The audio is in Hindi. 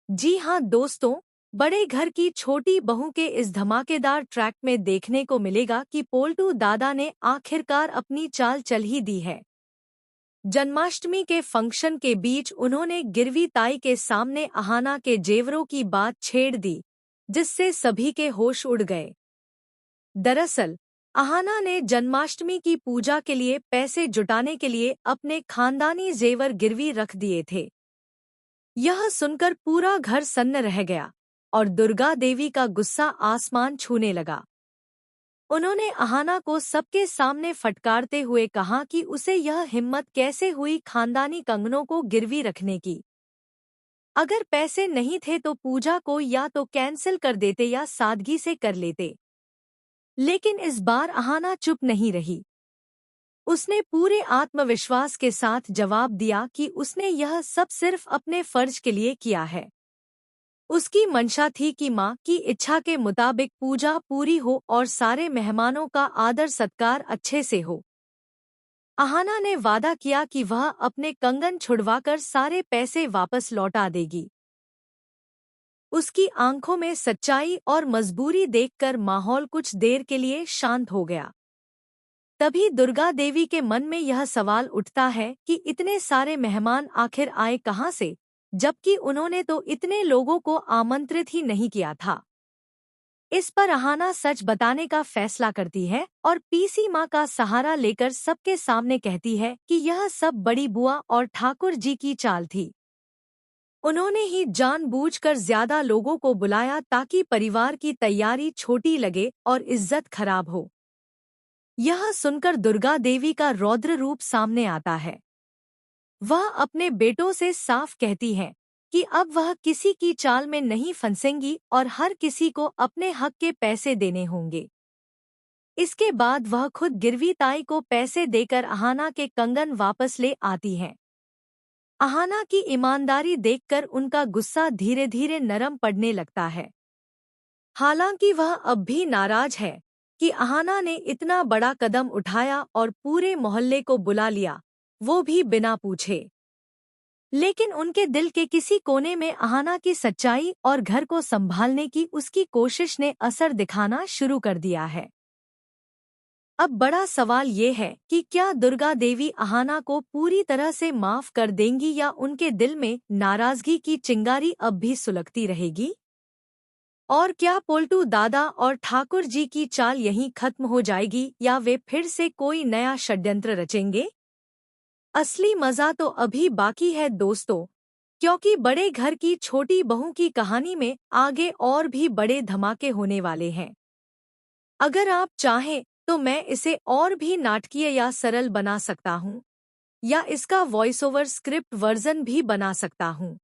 जी हाँ दोस्तों, बड़े घर की छोटी बहू के इस धमाकेदार ट्रैक में देखने को मिलेगा कि पोल्टू दादा ने आखिरकार अपनी चाल चल ही दी है। जन्माष्टमी के फंक्शन के बीच उन्होंने गिरवी ताई के सामने अहाना के जेवरों की बात छेड़ दी, जिससे सभी के होश उड़ गए। दरअसल अहाना ने जन्माष्टमी की पूजा के लिए पैसे जुटाने के लिए अपने खानदानी जेवर गिरवी रख दिए थे। यह सुनकर पूरा घर सन्न रह गया और दुर्गा देवी का गुस्सा आसमान छूने लगा। उन्होंने अहाना को सबके सामने फटकारते हुए कहा कि उसे यह हिम्मत कैसे हुई खानदानी कंगनों को गिरवी रखने की। अगर पैसे नहीं थे तो पूजा को या तो कैंसिल कर देते या सादगी से कर लेते। लेकिन इस बार अहाना चुप नहीं रही। उसने पूरे आत्मविश्वास के साथ जवाब दिया कि उसने यह सब सिर्फ अपने फर्ज के लिए किया है। उसकी मंशा थी कि माँ की इच्छा के मुताबिक पूजा पूरी हो और सारे मेहमानों का आदर सत्कार अच्छे से हो। अहाना ने वादा किया कि वह अपने कंगन छुड़वाकर सारे पैसे वापस लौटा देगी। उसकी आंखों में सच्चाई और मजबूरी देखकर माहौल कुछ देर के लिए शांत हो गया। तभी दुर्गा देवी के मन में यह सवाल उठता है कि इतने सारे मेहमान आखिर आए कहाँ से, जबकि उन्होंने तो इतने लोगों को आमंत्रित ही नहीं किया था। इस पर अहाना सच बताने का फैसला करती है और पीसी माँ का सहारा लेकर सबके सामने कहती है कि यह सब बड़ी बुआ और ठाकुर जी की चाल थी। उन्होंने ही जानबूझकर ज्यादा लोगों को बुलाया ताकि परिवार की तैयारी छोटी लगे और इज्जत खराब हो। यह सुनकर दुर्गा देवी का रौद्र रूप सामने आता है। वह अपने बेटों से साफ कहती है कि अब वह किसी की चाल में नहीं फंसेंगी और हर किसी को अपने हक के पैसे देने होंगे। इसके बाद वह खुद गिरवी ताई को पैसे देकर अहाना के कंगन वापस ले आती है। अहाना की ईमानदारी देखकर उनका गुस्सा धीरे धीरे नरम पड़ने लगता है। हालांकि वह अब भी नाराज है कि अहाना ने इतना बड़ा कदम उठाया और पूरे मोहल्ले को बुला लिया, वो भी बिना पूछे। लेकिन उनके दिल के किसी कोने में अहाना की सच्चाई और घर को संभालने की उसकी कोशिश ने असर दिखाना शुरू कर दिया है। अब बड़ा सवाल ये है कि क्या दुर्गा देवी अहाना को पूरी तरह से माफ कर देंगी या उनके दिल में नाराजगी की चिंगारी अब भी सुलगती रहेगी? और क्या पोल्टू दादा और ठाकुर जी की चाल यहीं खत्म हो जाएगी या वे फिर से कोई नया षड्यंत्र रचेंगे? असली मजा तो अभी बाकी है दोस्तों, क्योंकि बड़े घर की छोटी बहू की कहानी में आगे और भी बड़े धमाके होने वाले हैं। अगर आप चाहें तो मैं इसे और भी नाटकीय या सरल बना सकता हूँ, या इसका वॉइस ओवर स्क्रिप्ट वर्जन भी बना सकता हूँ।